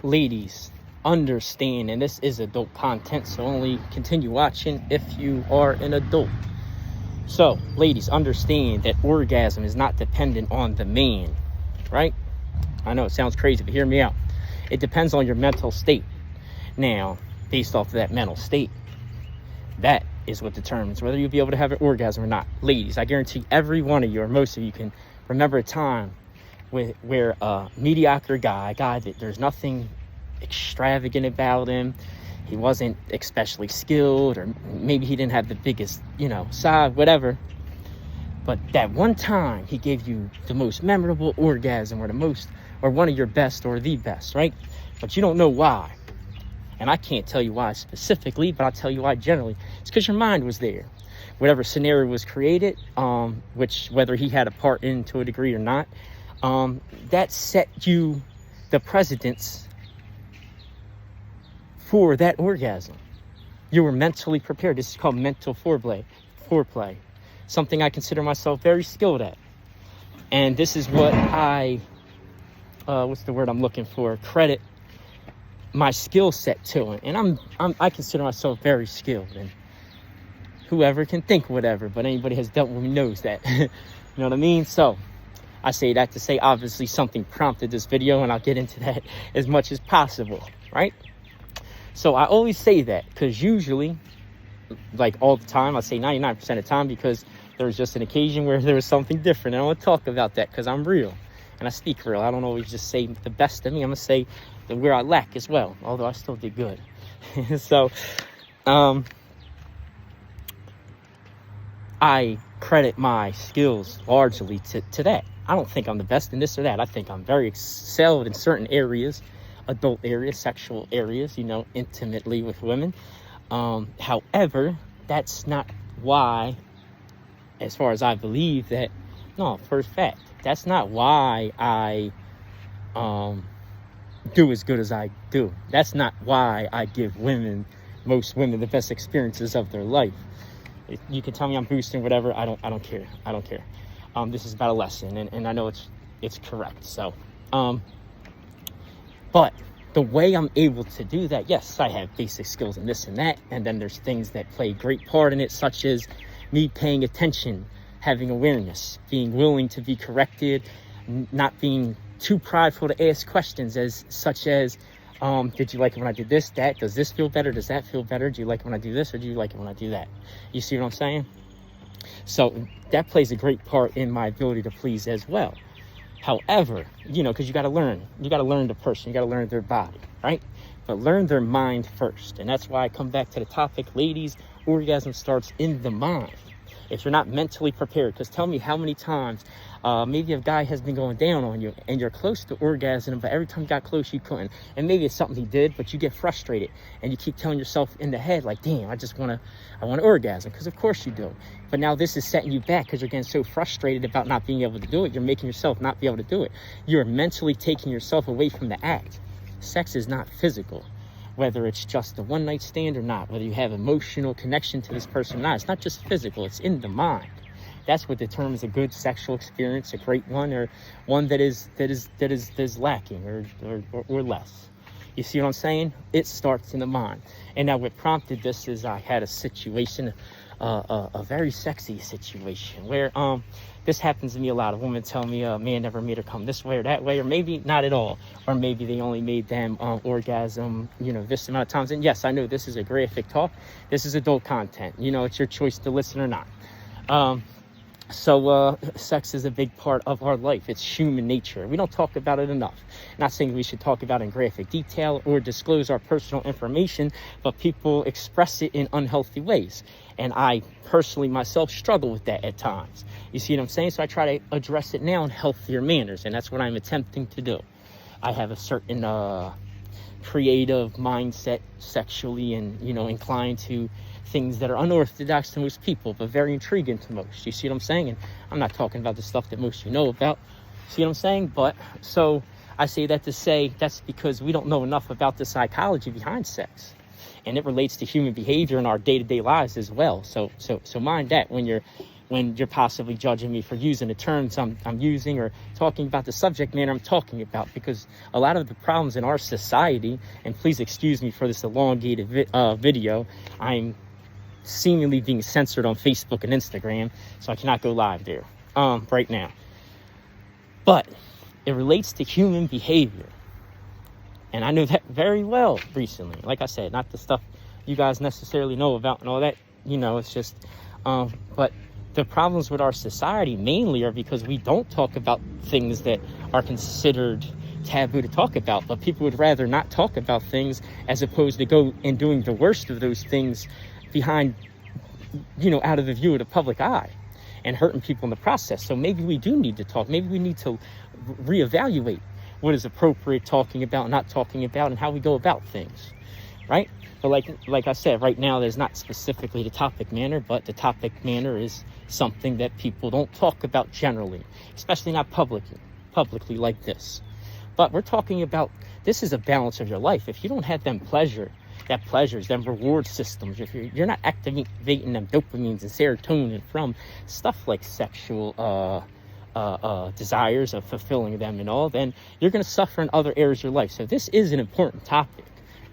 ladies, understand, and this is adult content, so only continue watching if you are an adult. So, ladies, understand that orgasm is not dependent on the man, right? I know it sounds crazy, but hear me out. It depends on your mental state. Now, based off of that mental state, that is what determines whether you'll be able to have an orgasm or not. Ladies, I guarantee every one of you, or most of you, can remember a time where a mediocre guy, a guy that there's nothing extravagant about him, he wasn't especially skilled, or maybe he didn't have the biggest, side, whatever. But that one time he gave you the most memorable orgasm, or one of your best, or the best, right? But you don't know why. And I can't tell you why specifically, but I'll tell you why generally. It's because your mind was there. Whatever scenario was created, which whether he had a part in to a degree or not, that set you the precedence for that orgasm. You were mentally prepared. This is called mental foreplay. Something I consider myself very skilled at. And this is what what's the word I'm looking for? Credit my skill set to it. And I consider myself very skilled. And whoever can think whatever, but anybody has dealt with me knows that. You know what I mean? So I say that to say, obviously something prompted this video, and I'll get into that as much as possible, right? So I always say that because usually, like all the time, I say 99% of the time, because there was just an occasion where there was something different. And I want to talk about that because I'm real and I speak real. I don't always just say the best of me. I'm going to say where I lack as well, although I still did good. So I credit my skills largely to that. I don't think I'm the best in this or that. I think I'm very excelled in certain areas, adult areas, sexual areas, intimately with women. However, that's not why, as far as I believe that, no, for a fact, that's not why I do as good as I do. That's not why I give most women, the best experiences of their life. You can tell me I'm boosting whatever. I don't care. This is about a lesson, and I know it's correct. So, but the way I'm able to do that, yes, I have basic skills in this and that, and then there's things that play a great part in it, such as me paying attention, having awareness, being willing to be corrected, not being too prideful to ask questions such as, did you like it when I did this, that? Does this feel better? Does that feel better? Do you like it when I do this, or do you like it when I do that? You see what I'm saying? So that plays a great part in my ability to please as well. However, because you got to learn the person, you got to learn their body, right? But learn their mind first. And that's why I come back to the topic, ladies, orgasm starts in the mind. If you're not mentally prepared, because tell me how many times maybe a guy has been going down on you and you're close to orgasm, but every time you got close, you couldn't. And maybe it's something he did, but you get frustrated and you keep telling yourself in the head, like, damn, I want an orgasm, because of course you do. But now this is setting you back because you're getting so frustrated about not being able to do it. You're making yourself not be able to do it. You're mentally taking yourself away from the act. Sex is not physical. Whether it's just a one-night stand or not, whether you have emotional connection to this person or not, it's not just physical, it's in the mind. That's what determines a good sexual experience, a great one, or one that is lacking or less. You see what I'm saying? It starts in the mind. And now what prompted this is I had a situation, a very sexy situation where this happens to me a lot. A woman tell me a man never made her come this way or that way, or maybe not at all, or maybe they only made them orgasm, this amount of times. And yes, I know this is a graphic talk. This is adult content. It's your choice to listen or not. So sex is a big part of our life. It's human nature. We don't talk about it enough. Not saying we should talk about it in graphic detail or disclose our personal information, but people express it in unhealthy ways. And I personally myself struggle with that at times. You see what I'm saying? So I try to address it now in healthier manners, and that's what I'm attempting to do. I have a certain creative mindset sexually, and inclined to things that are unorthodox to most people, but very intriguing to most. You see what I'm saying? And I'm not talking about the stuff that most know about. See what I'm saying? But so I say that to say that's because we don't know enough about the psychology behind sex, and it relates to human behavior in our day-to-day lives as well. So mind that when you're when you're possibly judging me for using the terms I'm using or talking about the subject matter I'm talking about, because a lot of the problems in our society, and please excuse me for this elongated video, I'm seemingly being censored on Facebook and Instagram, so I cannot go live there right now. But it relates to human behavior. And I knew that very well recently. Like I said, not the stuff you guys necessarily know about and all that, it's just, but the problems with our society mainly are because we don't talk about things that are considered taboo to talk about, but people would rather not talk about things as opposed to go and doing the worst of those things behind, out of the view of the public eye and hurting people in the process. So maybe we do need to talk. Maybe we need to reevaluate what is appropriate talking about, not talking about, and how we go about things, right? But like I said, right now there's not specifically the topic matter, but the topic matter is something that people don't talk about generally, especially not publicly like this. But we're talking about, this is a balance of your life. If you don't have them pleasures, them reward systems, if you're not activating them dopamines and serotonin from stuff like sexual desires of fulfilling them and all, then you're going to suffer in other areas of your life. So this is an important topic.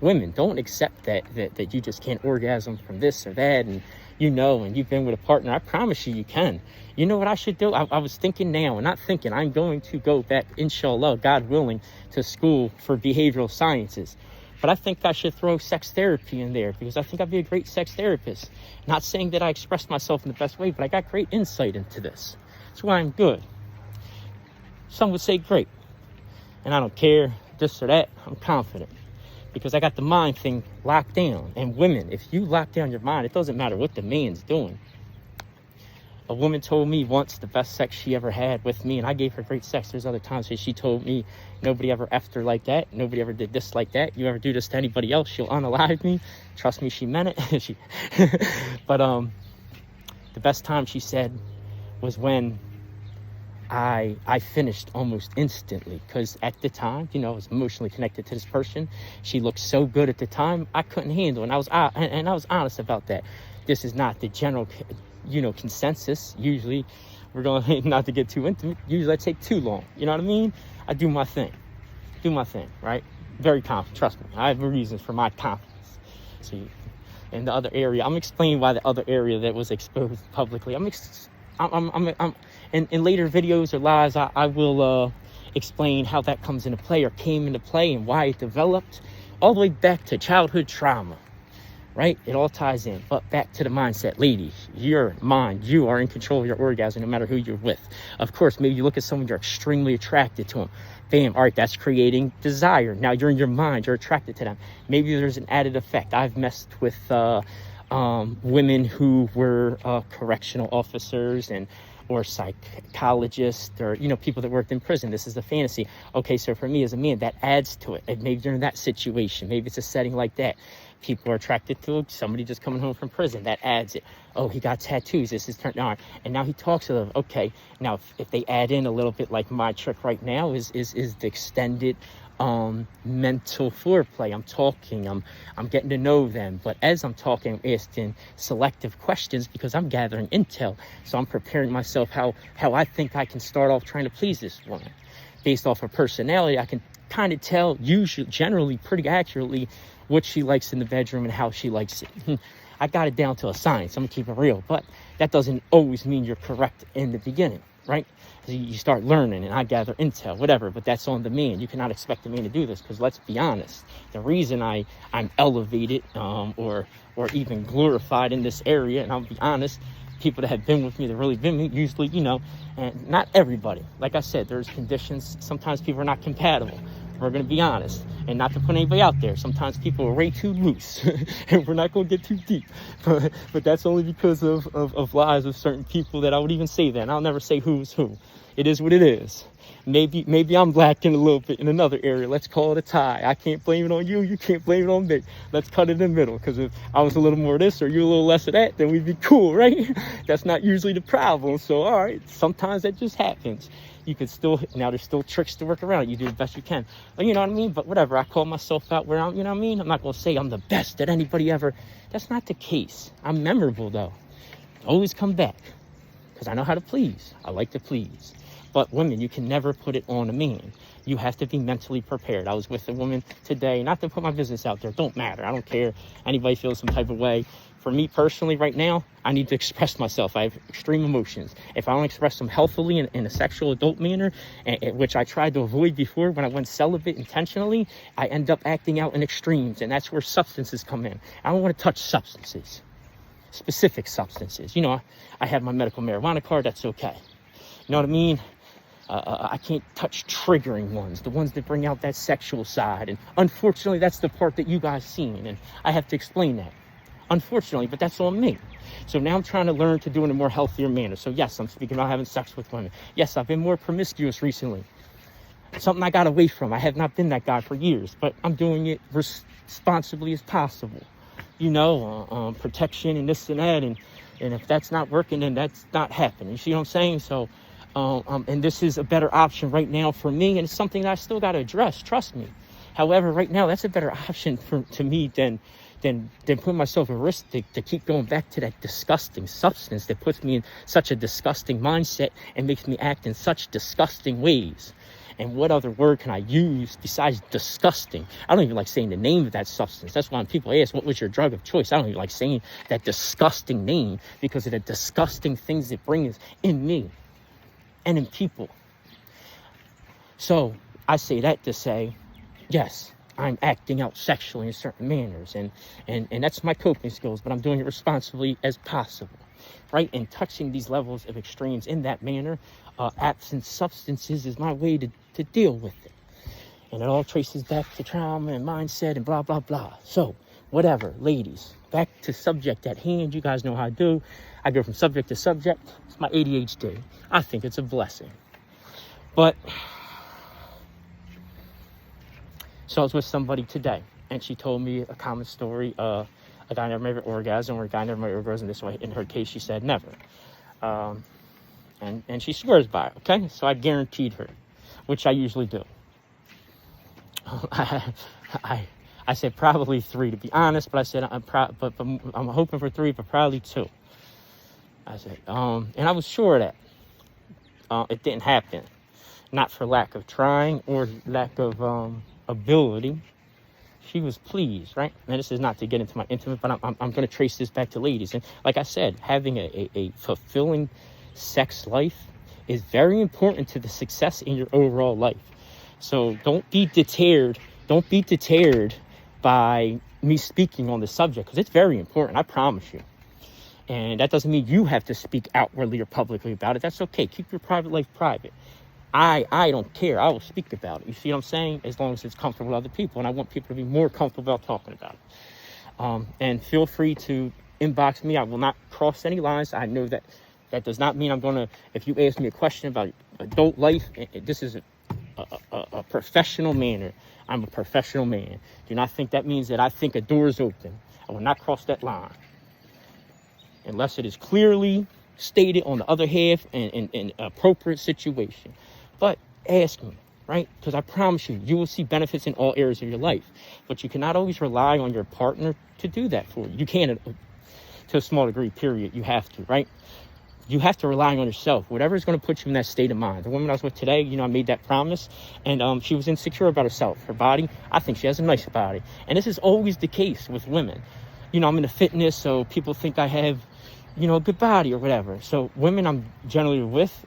Women, don't accept that you just can't orgasm from this or that, and and you've been with a partner. I promise you can. You know what I should do? I was thinking now, and not thinking, I'm going to go back, inshallah, God willing, to school for behavioral sciences. But I think I should throw sex therapy in there, because I think I'd be a great sex therapist. Not saying that I express myself in the best way, but I got great insight into this. That's why I'm good. Some would say great. And I don't care, this or that. I'm confident. Because I got the mind thing locked down. And women, if you lock down your mind, it doesn't matter what the man's doing. A woman told me once the best sex she ever had with me, and I gave her great sex. There's other times where she told me nobody ever effed her like that. Nobody ever did this like that. You ever do this to anybody else, she'll unalive me. Trust me, she meant it. But the best time, she said, was when I finished almost instantly, because at the time, I was emotionally connected to this person. She looked so good at the time, I couldn't handle it. And I was honest about that. This is not the general, consensus. Usually, we're going not to get too intimate. Usually, I take too long. You know what I mean? I do my thing, right? Very confident. Trust me, I have reasons for my confidence. See, in the other area, I'm explaining why the other area that was exposed publicly. In later videos or lives, I will explain how that comes into play or came into play and why it developed all the way back to childhood trauma, right? It all ties in. But back to the mindset, ladies, your mind, you are in control of your orgasm no matter who you're with. Of course, maybe you look at someone, you're extremely attracted to them. Bam, all right, that's creating desire. Now you're in your mind, you're attracted to them. Maybe there's an added effect. I've messed with women who were correctional officers or psychologists, or people that worked in prison. This is the fantasy. Okay, so for me as a man, that adds to it. And maybe you're in that situation. Maybe it's a setting like that. People are attracted to somebody just coming home from prison. That adds it. Oh, he got tattoos. This is turned on. And now he talks to them. Okay, now if they add in a little bit, like my trick right now is the extended mental foreplay. I'm talking, I'm getting to know them, but as I'm talking, I'm asking selective questions because I'm gathering intel. So I'm preparing myself how I think I can start off trying to please this woman. Based off her personality, I can kind of tell, usually, generally, pretty accurately, what she likes in the bedroom and how she likes it. I got it down to a science. I'm gonna keep it real, but that doesn't always mean you're correct in the beginning, right? You start learning, and I gather intel, whatever, but that's on the man. You cannot expect a man to do this, because let's be honest, the reason I'm elevated or even glorified in this area, and I'll be honest, people that have been with me, that really been with me, usually, and not everybody. Like I said, there's conditions. Sometimes people are not compatible. We're going to be honest, and not to put anybody out there. Sometimes people are way too loose, and we're not going to get too deep. But that's only because of lies of certain people that I would even say that. And I'll never say who's who. It is what it is. Maybe I'm lacking a little bit in another area. Let's call it a tie. I can't blame it on you. You can't blame it on me. Let's cut it in the middle, because if I was a little more of this or you a little less of that, then we'd be cool, right? That's not usually the problem. So, all right, sometimes that just happens. You could still, now there's still tricks to work around. You do the best you can. But you know what I mean? But whatever, I call myself out where I'm, you know what I mean? I'm not going to say I'm the best that anybody ever. That's not the case. I'm memorable, though. Always come back. because I know how to please. I like to please. But women, you can never put it on a man. You have to be mentally prepared. I was with a woman today, not to put my business out there. Don't matter. I don't care. Anybody feels some type of way. For me personally, right now, I need to express myself. I have extreme emotions. If I don't express them healthily in a sexual adult manner, which I tried to avoid before when I went celibate intentionally, I end up acting out in extremes, and that's where substances come in. I don't want to touch substances, specific substances. You know, I have my medical marijuana card. That's okay. You know what I mean? I can't touch triggering ones, the ones that bring out that sexual side. And unfortunately, that's the part that you guys seen. And I have to explain that. Unfortunately, but that's on me. So now I'm trying to learn to do it in a more healthier manner. So yes, I'm speaking about having sex with women. Yes, I've been more promiscuous recently. Something I got away from. I have not been that guy for years, but I'm doing it responsibly as possible. You know, protection and this and that. And if that's not working, then that's not happening. You see what I'm saying? So, and this is a better option right now for me, and it's something that I still got to address, trust me. However, right now, that's a better option to me than putting myself at risk to keep going back to that disgusting substance that puts me in such a disgusting mindset and makes me act in such disgusting ways. And what other word can I use besides disgusting? I don't even like saying the name of that substance. That's why when people ask, what was your drug of choice? I don't even like saying that disgusting name because of the disgusting things it brings in me and in people. So I say that to say, yes, I'm acting out sexually in certain manners, and that's my coping skills, but I'm doing it responsibly as possible, right? And touching these levels of extremes in that manner, absent substances is my way to deal with it. And it all traces back to trauma and mindset and blah, blah, blah. So whatever, ladies, back to subject at hand. You guys know how I do. I go from subject to subject. It's my ADHD. I think it's a blessing. But so I was with somebody today, and she told me a common story. A guy never made an orgasm, or a guy never made an orgasm this way. In her case, she said never. And she swears by it, okay? So I guaranteed her, which I usually do. I said probably 3, to be honest, but I said but I'm hoping for 3, but probably 2. I said, and I was sure of that. It didn't happen. Not for lack of trying or lack of ability. She was pleased, right? And this is not to get into my intimate, but I'm going to trace this back to ladies. And like I said, having a fulfilling sex life is very important to the success in your overall life. So don't be deterred. Don't be deterred by me speaking on the subject, because it's very important. I promise you. And that doesn't mean you have to speak outwardly or publicly about it. That's okay. Keep your private life private. I don't care. I will speak about it. You see what I'm saying? As long as it's comfortable with other people. And I want people to be more comfortable about talking about it. And feel free to inbox me. I will not cross any lines. I know that does not mean I'm going to, if you ask me a question about adult life, this is a professional manner. I'm a professional man. Do not think that means that I think a door is open. I will not cross that line. Unless it is clearly stated on the other half and in appropriate situation. But ask me, right? Because I promise you will see benefits in all areas of your life. But you cannot always rely on your partner to do that for you. You can to a small degree, period. You have to, right? You have to rely on yourself. Whatever is going to put you in that state of mind. The woman I was with today, I made that promise. And she was insecure about herself, her body. I think she has a nice body. And this is always the case with women. I'm into fitness, so people think I have, a good body or whatever. So women I'm generally with,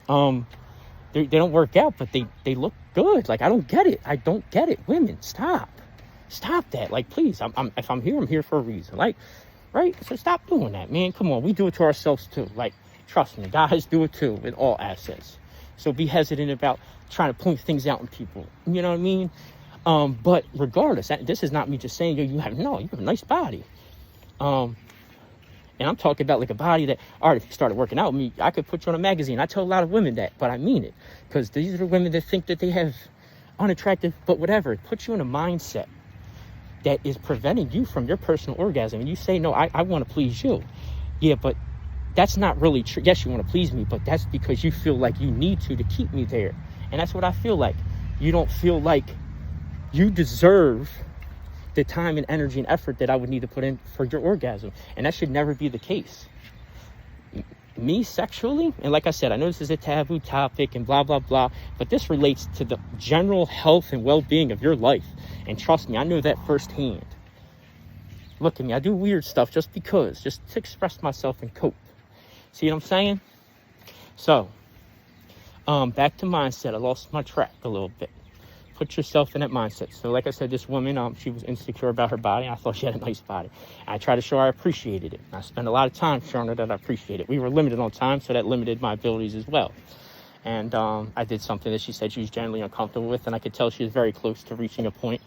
they don't work out, but they look good. Like, I don't get it. I don't get it. Women, stop that. Like, please, if I'm here for a reason. Like, right? So stop doing that, man. Come on, we do it to ourselves too. Like, trust me, guys do it too with all assets. So be hesitant about trying to point things out in people. You know what I mean? But regardless, this is not me just saying, you have a nice body. And I'm talking about like a body that, all right, if you started working out with me, I could put you on a magazine. I tell a lot of women that, but I mean it. Because these are the women that think that they have unattractive, but whatever. It puts you in a mindset that is preventing you from your personal orgasm. And you say, no, I want to please you. Yeah, but that's not really true. Yes, you want to please me, but that's because you feel like you need to keep me there. And that's what I feel like. You don't feel like you deserve the time and energy and effort that I would need to put in for your orgasm. And that should never be the case. me sexually, and like I said, I know this is a taboo topic and blah, blah, blah, but this relates to the general health and well-being of your life. And trust me, I know that firsthand. Look at me, I do weird stuff just because, just to express myself and cope. See what I'm saying? So, back to mindset. I lost my track a little bit. Put yourself in that mindset. So like I said, this woman, she was insecure about her body. I thought she had a nice body. I tried to show her I appreciated it. I spent a lot of time showing her that I appreciate it. We were limited on time, so that limited my abilities as well. And I did something that she said she was generally uncomfortable with, and I could tell she was very close to reaching a point.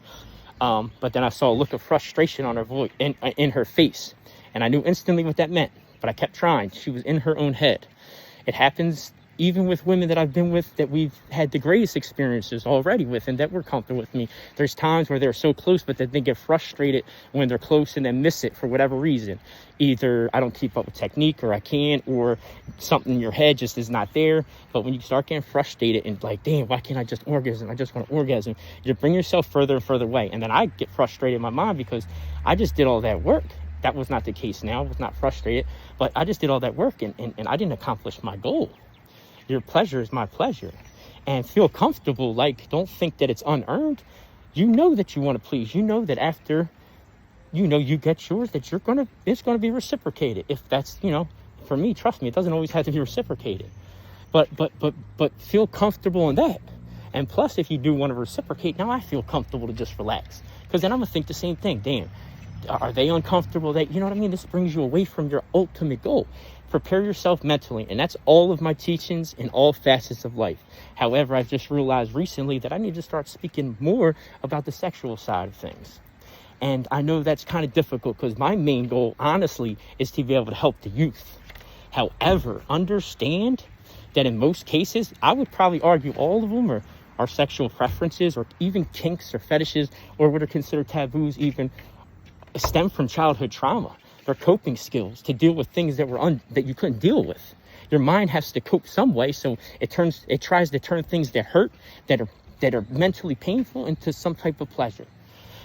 But then I saw a look of frustration on her voice, in her face, and I knew instantly what that meant. But I kept trying. She was in her own head. It happens even with women that I've been with that we've had the greatest experiences already with and that were comfortable with me. There's times where they're so close, but that they get frustrated when they're close and then miss it for whatever reason. Either I don't keep up with technique, or I can't, or something in your head just is not there. But when you start getting frustrated and like, damn, why can't I just orgasm? I just want to orgasm. You bring yourself further and further away. And then I get frustrated in my mind because I just did all that work. That was not the case now. I was not frustrated, but I just did all that work and I didn't accomplish my goal. Your pleasure is my pleasure. And feel comfortable. Like, don't think that it's unearned. You know that you want to please. You know that after, you get yours, that it's going to be reciprocated. If that's, for me, trust me, it doesn't always have to be reciprocated. But feel comfortable in that. And plus, if you do want to reciprocate, now I feel comfortable to just relax. Because then I'm going to think the same thing. Damn, are they uncomfortable? That, you know what I mean? This brings you away from your ultimate goal. Prepare yourself mentally, and that's all of my teachings in all facets of life. However, I've just realized recently that I need to start speaking more about the sexual side of things. And I know that's kind of difficult because my main goal, honestly, is to be able to help the youth. However, understand that in most cases, I would probably argue all of them are sexual preferences, or even kinks or fetishes, or what are considered taboos, even stem from childhood trauma. They're coping skills to deal with things that that you couldn't deal with. Your mind has to cope some way, so it tries to turn things that hurt, that are mentally painful, into some type of pleasure.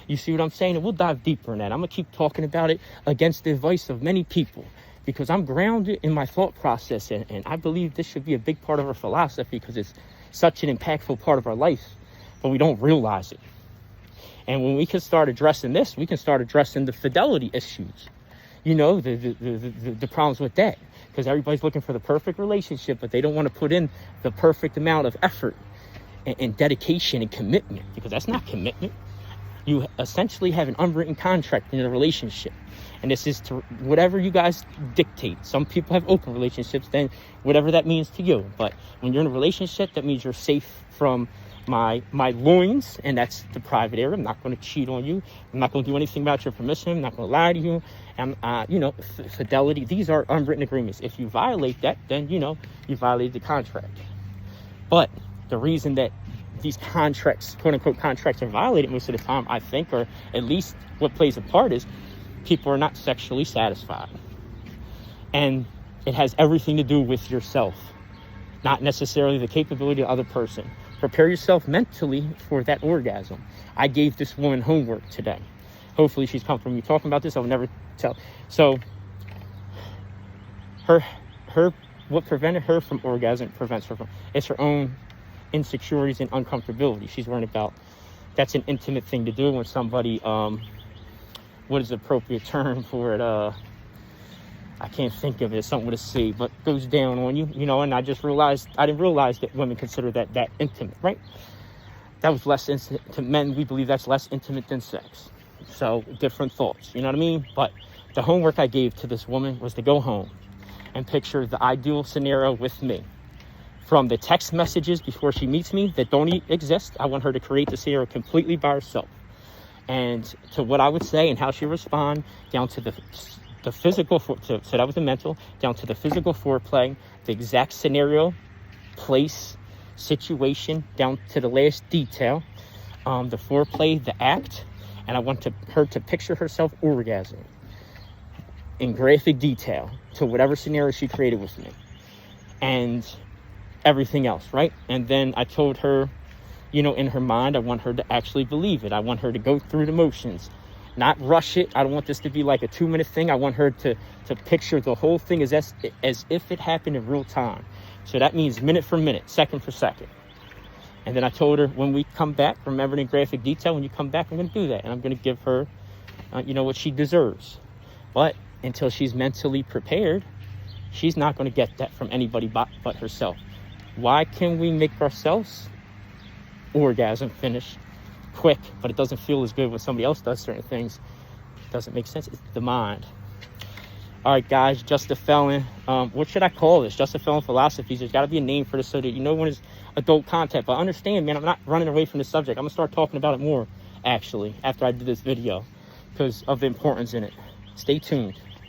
You see what I'm saying? And we'll dive deeper in that. I'm gonna keep talking about it against the advice of many people, because I'm grounded in my thought process, and I believe this should be a big part of our philosophy because it's such an impactful part of our life, but we don't realize it. And when we can start addressing this, we can start addressing the fidelity issues. The problems with that, because everybody's looking for the perfect relationship, but they don't want to put in the perfect amount of effort and dedication and commitment, because that's not commitment. You essentially have an unwritten contract in a relationship, and this is to whatever you guys dictate. Some people have open relationships, then whatever that means to you. But when you're in a relationship, that means you're safe from my loins, and that's the private area. I'm not going to cheat on you. I'm not going to do anything without your permission. I'm not going to lie to you. And fidelity. These are unwritten agreements. If you violate that, then you violate the contract. But the reason that these contracts, quote unquote contracts, are violated most of the time, I think, or at least what plays a part, is people are not sexually satisfied, and it has everything to do with yourself, not necessarily the capability of the other person. Prepare yourself mentally for that orgasm. I gave this woman homework today. Hopefully she's comfortable with me talking about this. I would never tell. So what prevented her from orgasm prevents her from, it's her own insecurities and uncomfortability. She's worried about, that's an intimate thing to do when somebody, what is the appropriate term for it? I can't think of it, something with a C, but goes down on you, and I didn't realize that women consider that intimate, right? That was less intimate. To men, we believe that's less intimate than sex. So, different thoughts, you know what I mean? But the homework I gave to this woman was to go home and picture the ideal scenario with me. From the text messages before she meets me that don't exist, I want her to create the scenario completely by herself. And to what I would say and how she respond, down to the physical, so that was the mental, down to the physical foreplay, the exact scenario, place, situation, down to the last detail, the foreplay, the act, and I want her to picture herself orgasming in graphic detail to whatever scenario she created with me, and everything else, right? And then I told her, in her mind, I want her to actually believe it. I want her to go through the motions Not rush it. I don't want this to be like a 2-minute thing. I want her to picture the whole thing as if it happened in real time. So that means minute for minute, second for second. And then I told her, when we come back, remember in graphic detail, when you come back, I'm going to do that. And I'm going to give her, what she deserves. But until she's mentally prepared, she's not going to get that from anybody but herself. Why can we make ourselves orgasm finish quick, but it doesn't feel as good when somebody else does certain things? It doesn't make sense. It's the mind. All right, guys, Just a Felon. What should I call this? Just a Felon Philosophies. There's got to be a name for this so that when it's adult content. But understand, man, I'm not running away from the subject. I'm going to start talking about it more, actually, after I do this video because of the importance in it. Stay tuned.